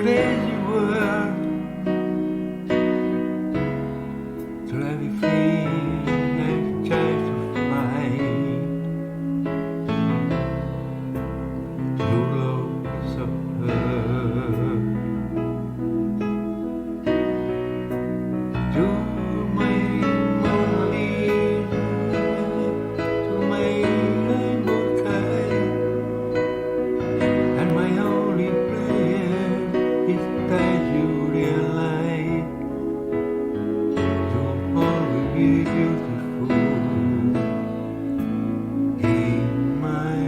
crazy world, through everything I try to find, through loss of her, to my lonely, to my rainbow sky, and my only prayer is that you realize you'll always be beautiful in my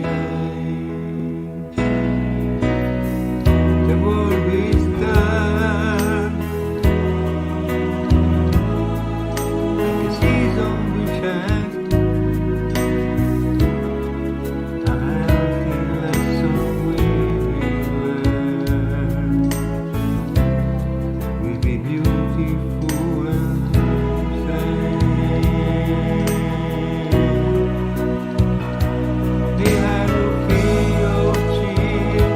eyes. The world is dark, like a season will shine. I feel like somewhere will be beautiful and sad. They had a feel of cheer,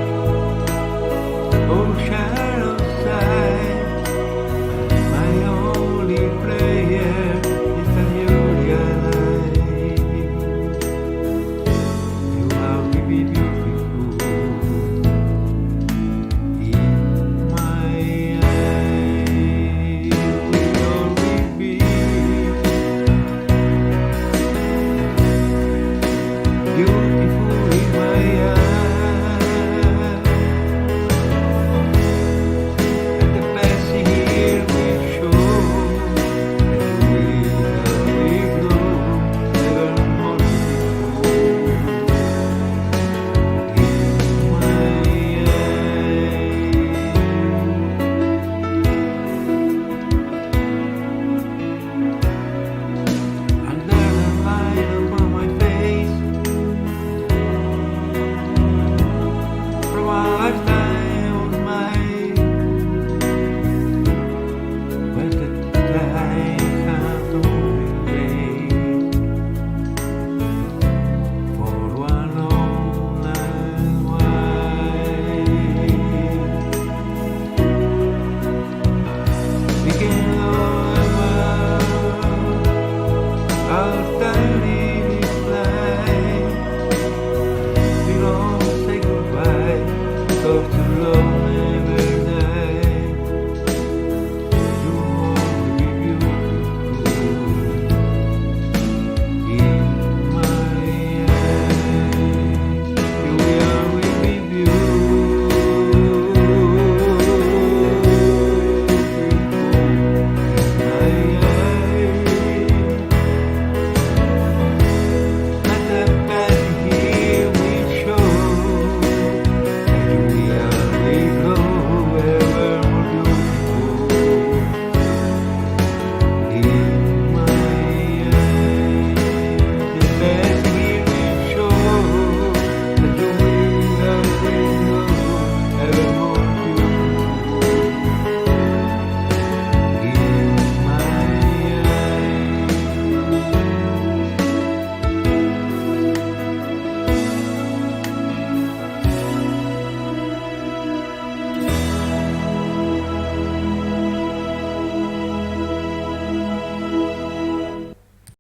ocean.